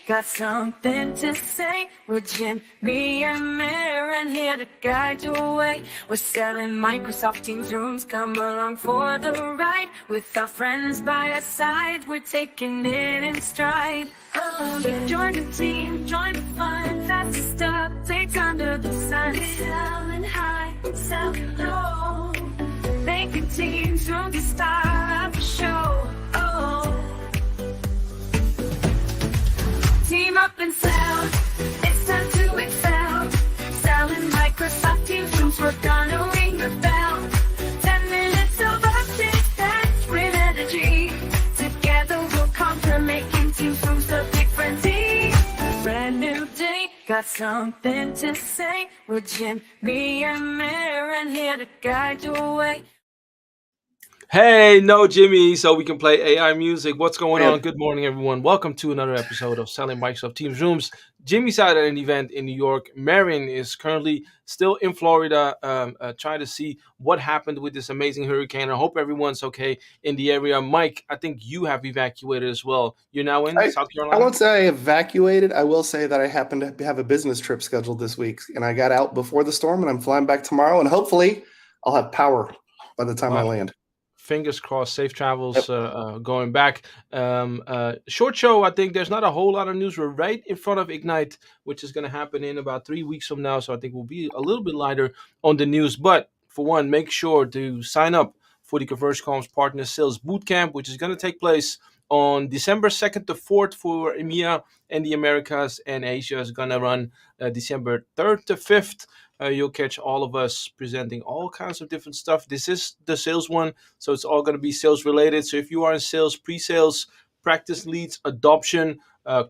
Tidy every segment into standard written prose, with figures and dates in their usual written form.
got something to say. We're Jimmy and Mehryn here to guide your way. We're selling Microsoft Teams rooms. Come along for the ride. With our friends by our side, we're taking it in stride. Join the team, join the fun. Fastest updates under the sun. Selling high, selling low. Make a team's room the star of the show. Team up and sell. It's time to excel. Selling Microsoft Teams rooms. We're gonna ring the bell. 10 minutes of updates that's with energy. Together we'll conquer, making Teams rooms a different team. Brand new day, got something to say. We're Jimmy and Mehryn here to guide your way. Hey, no Jimmy, so we can play AI music. What's going on? Good morning, everyone. Welcome to another episode of Selling Microsoft Teams Rooms. Jimmy's out at an event in New York. Mehryn is currently still in Florida, trying to see what happened with this amazing hurricane. I hope everyone's okay in the area. Mike, I think you have evacuated as well. You're now in South Carolina? I won't say I evacuated. I will say that I happen to have a business trip scheduled this week, and I got out before the storm, and I'm flying back tomorrow, and hopefully I'll have power by the time I land. Fingers crossed, safe travels going back. Short show, I think there's not a whole lot of news. We're right in front of Ignite, which is going to happen in about 3 weeks from now. So I think we'll be a little bit lighter on the news. But for one, make sure to sign up for the ConvergeComm's Partner Sales Bootcamp, which is going to take place on December 2nd to 4th for EMEA and the Americas, and Asia is going to run December 3rd to 5th. You'll catch all of us presenting all kinds of different stuff. This is the sales one, so it's all going to be sales related. So if you are in sales, pre-sales, practice leads, adoption,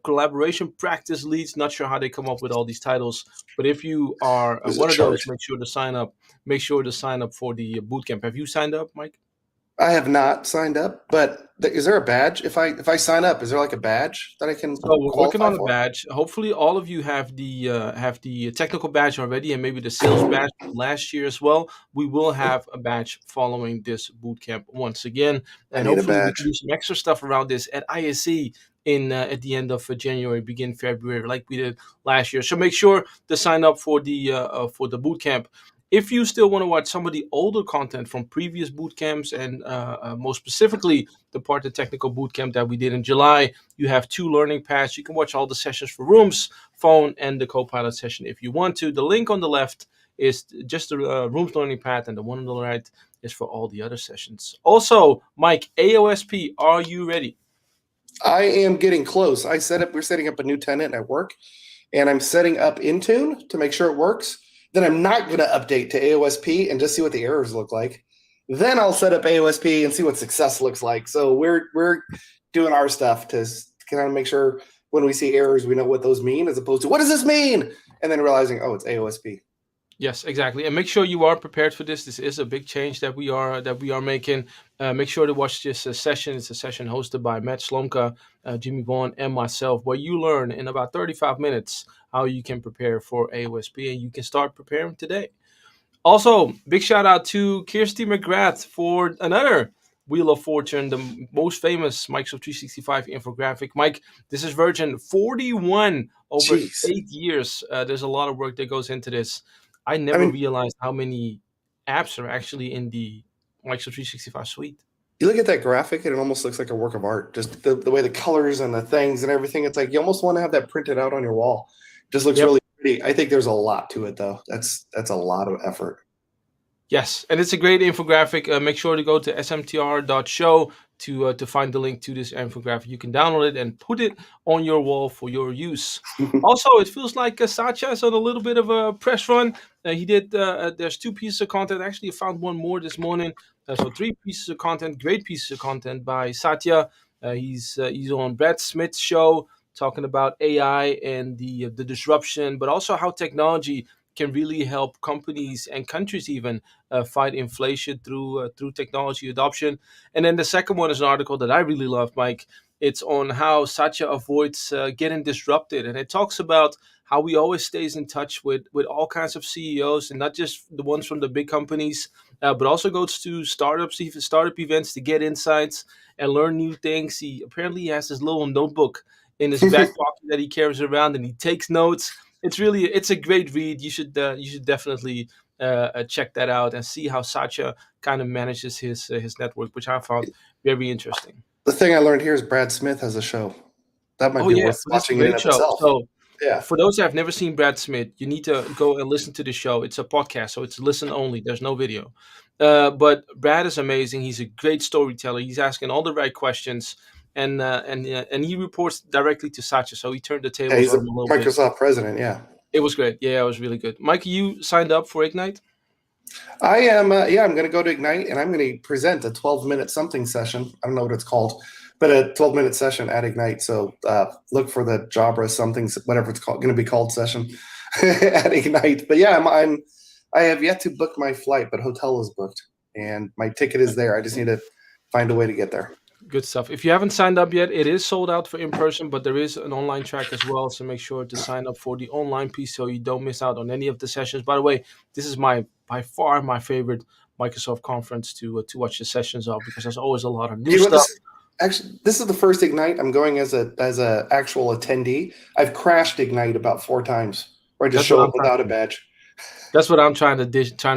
collaboration practice leads, not sure how they come up with all these titles, but if you are one of those, make sure to sign up. Make sure to sign up for the bootcamp. Have you signed up, Mike? I have not signed up, but is there a badge? If I sign up, is there like a badge that I can? So we're working on a badge. Hopefully, all of you have the technical badge already, and maybe the sales badge from last year as well. We will have a badge following this bootcamp once again, and hopefully we can do some extra stuff around this at ISE in at the end of January, begin February, like we did last year. So make sure to sign up for the bootcamp. If you still want to watch some of the older content from previous bootcamps, and most specifically the Partner Technical Bootcamp that we did in July, you have 2 learning paths. You can watch all the sessions for Rooms, Phone, and the Copilot session if you want to. The link on the left is just the Rooms learning path, and the one on the right is for all the other sessions. Also, Mike, AOSP, are you ready? I am getting close. We're setting up a new tenant at work, and I'm setting up Intune to make sure it works. Then I'm not going to update to AOSP and just see what the errors look like. Then I'll set up AOSP and see what success looks like. So we're doing our stuff to kind of make sure when we see errors, we know what those mean, as opposed to what does this mean? And then realizing, oh, it's AOSP. Yes, exactly. And make sure you are prepared for this. This is a big change that we are making. Make sure to watch this session. It's a session hosted by Matt Slomka, Jimmy Vaughn, and myself, where you learn in about 35 minutes how you can prepare for AOSP, and you can start preparing today. Also, big shout out to Kirsty McGrath for another Wheel of Fortune, the most famous Microsoft 365 infographic. Mike, this is version 41 over 8 years. There's a lot of work that goes into this. I never realized how many apps are actually in the Microsoft 365 suite. You look at that graphic and it almost looks like a work of art. Just the way the colors and the things and everything. It's like you almost want to have that printed out on your wall. Just looks really pretty. I think there's a lot to it, though. That's a lot of effort. Yes, and it's a great infographic. Make sure to go to smtr.show to find the link to this infographic. You can download it and put it on your wall for your use. Also, it feels like Satya is on a little bit of a press run. He did. There's 2 pieces of content. Actually, I found one more this morning. So 3 pieces of content, great pieces of content by Satya. He's on Brad Smith's show talking about AI and the disruption, but also how technology can really help companies and countries even fight inflation through technology adoption. And then the second one is an article that I really love, Mike. It's on how Satya avoids getting disrupted. And it talks about how he always stays in touch with all kinds of CEOs, and not just the ones from the big companies, but also goes to startup events to get insights and learn new things. He apparently has this little notebook in his back pocket that he carries around, and he takes notes. It's a great read. You should definitely check that out and see how Satya kind of manages his network, which I found very interesting. The thing I learned here is Brad Smith has a show. That might Oh be yeah, worth so that's a watching in and great of show. itself. So Yeah. for those that have never seen Brad Smith, you need to go and listen to the show. It's a podcast, so it's listen only. There's no video. But Brad is amazing. He's a great storyteller. He's asking all the right questions, and he reports directly to Satya. So he turned the Yeah, tables he's on a him a little bit. Microsoft president. Yeah. It was great. Yeah, it was really good. Mike, you signed up for Ignite? I am. Yeah, I'm going to go to Ignite, and I'm going to present a 12-minute something session. I don't know what it's called, but a 12-minute session at Ignite. So look for the Jabra something, whatever it's called, going to be called session at Ignite. But yeah, I have yet to book my flight, but hotel is booked, and my ticket is there. I just need to find a way to get there. Good stuff. If you haven't signed up yet, it is sold out for in person, but there is an online track as well. So make sure to sign up for the online piece so you don't miss out on any of the sessions. By the way, this is by far my favorite Microsoft conference to watch the sessions of, because there's always a lot of new stuff. Actually, this is the first Ignite I'm going as a actual attendee. I've crashed Ignite about 4 times, where I just show up without a badge. That's what I'm trying to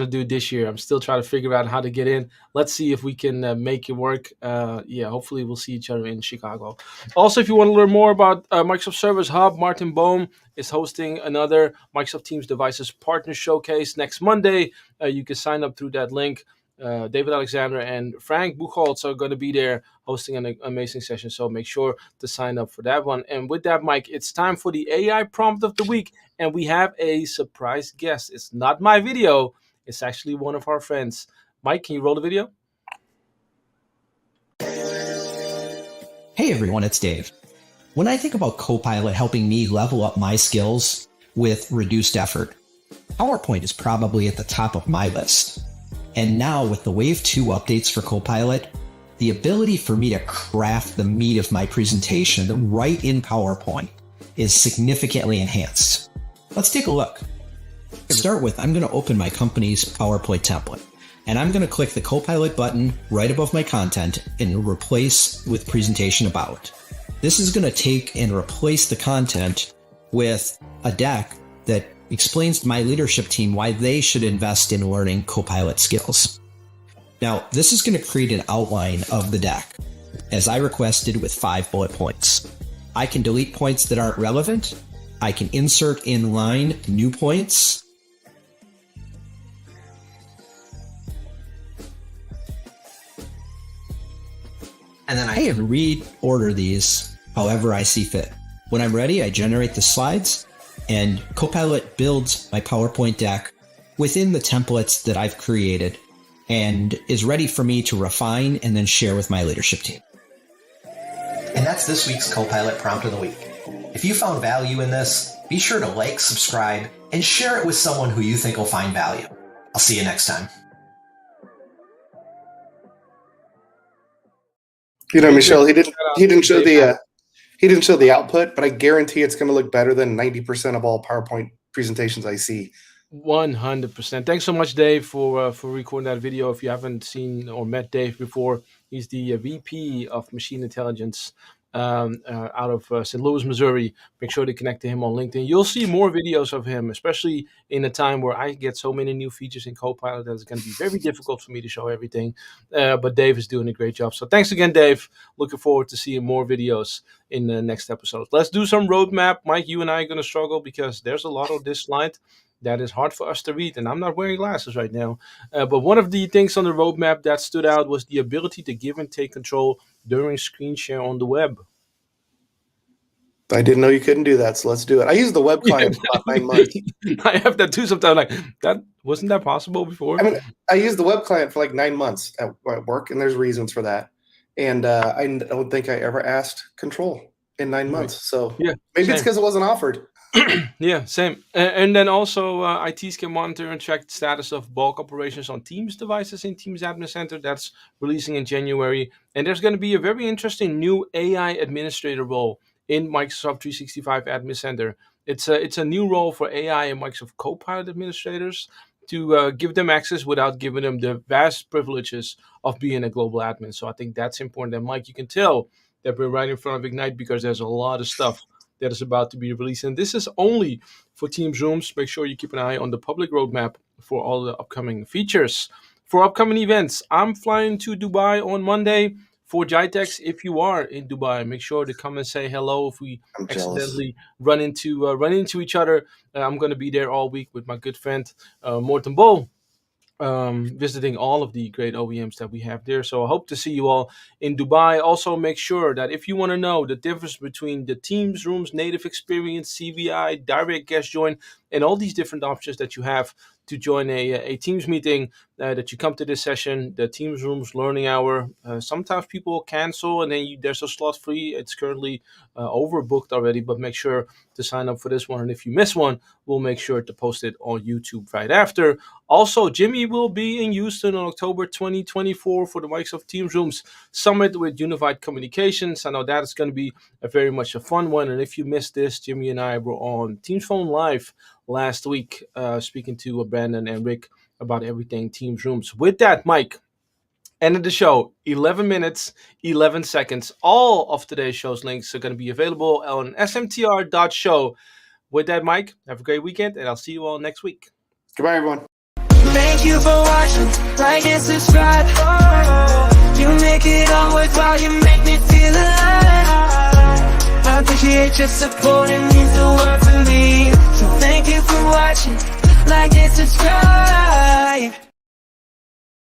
do this year. I'm still trying to figure out how to get in. Let's see if we can make it work. Hopefully we'll see each other in Chicago. Also, if you want to learn more about Microsoft Service Hub, Martin Bohm is hosting another Microsoft Teams Devices Partner Showcase next Monday. You can sign up through that link. David Alexander and Frank Buchholz are going to be there hosting an amazing session. So make sure to sign up for that one. And with that, Mike, it's time for the AI prompt of the week. And we have a surprise guest. It's not my video. It's actually one of our friends. Mike, can you roll the video? Hey everyone, it's Dave. When I think about Copilot helping me level up my skills with reduced effort, PowerPoint is probably at the top of my list. And now with the Wave 2 updates for Copilot, the ability for me to craft the meat of my presentation right in PowerPoint is significantly enhanced. Let's take a look. To start with, I'm going to open my company's PowerPoint template, and I'm going to click the Copilot button right above my content and replace with presentation about. This is going to take and replace the content with a deck that explains to my leadership team why they should invest in learning Copilot skills. Now, this is going to create an outline of the deck, as I requested, with 5 bullet points. I can delete points that aren't relevant. I can insert in line new points. And then I can reorder these however I see fit. When I'm ready, I generate the slides, and Copilot builds my PowerPoint deck within the templates that I've created and is ready for me to refine and then share with my leadership team. And that's this week's Copilot Prompt of the Week. If you found value in this, be sure to like, subscribe, and share it with someone who you think will find value. I'll see you next time. You know, Michelle, he didn't show the output, but I guarantee it's going to look better than 90% of all PowerPoint presentations I see. 100%. Thanks so much, Dave, for recording that video. If you haven't seen or met Dave before, he's the VP of Machine Intelligence out of St. Louis, Missouri. Make sure to connect to him on LinkedIn. You'll see more videos of him, especially in a time where I get so many new features in Copilot that it's going to be very difficult for me to show everything. But Dave is doing a great job. So thanks again, Dave. Looking forward to seeing more videos in the next episode. Let's do some roadmap. Mike, you and I are going to struggle because there's a lot of this slide that is hard for us to read, and I'm not wearing glasses right now. But one of the things on the roadmap that stood out was the ability to give and take control during screen share on the web. I didn't know you couldn't do that, so let's do it. I used the web client for about 9 months. I have that too sometimes. Like, that wasn't that possible before? I mean, I used the web client for like 9 months at work, and there's reasons for that. And I don't think I ever asked control in 9 months. So yeah, maybe it's because it wasn't offered. Yeah, same. And then also ITs can monitor and track the status of bulk operations on Teams devices in Teams Admin Center. That's releasing in January. And there's going to be a very interesting new AI administrator role in Microsoft 365 Admin Center. It's a new role for AI and Microsoft Copilot administrators to give them access without giving them the vast privileges of being a global admin. So I think that's important. And Mike, you can tell that we're right in front of Ignite because there's a lot of stuff that is about to be released. And this is only for Teams Rooms. Make sure you keep an eye on the public roadmap for all the upcoming features. For upcoming events, I'm flying to Dubai on Monday for GITEX. If you are in Dubai, make sure to come and say hello. If we I'm jealous. accidentally run into each other, I'm going to be there all week with my good friend Morten Bol, visiting all of the great OEMs that we have there. So I hope to see you all in Dubai. Also, make sure that if you want to know the difference between the Teams Rooms native experience, CVI, direct guest join, and all these different options that you have to join a Teams meeting, that you come to this session, the Teams Rooms learning hour. Sometimes people cancel and then there's a slot free. It's currently overbooked already, but make sure to sign up for this one. And if you miss one, we'll make sure to post it on YouTube right after. Also, Jimmy will be in Houston on October 2024 for the Microsoft Teams Rooms Summit with Unified Communications. I know that is going to be very much a fun one. And if you missed this, Jimmy and I were on Teams Phone Live last week, speaking to Brandon and Rick about everything Teams Rooms. With that, Mike, end of the show, 11 minutes, 11 seconds. All of today's show's links are going to be available on smtr.show. With that, Mike, have a great weekend, and I'll see you all next week. Goodbye, everyone. Thank you for watching, like and subscribe. You make it all worthwhile, you make me feel alive. I appreciate your support, it means the world to me. So thank you for watching, like and subscribe.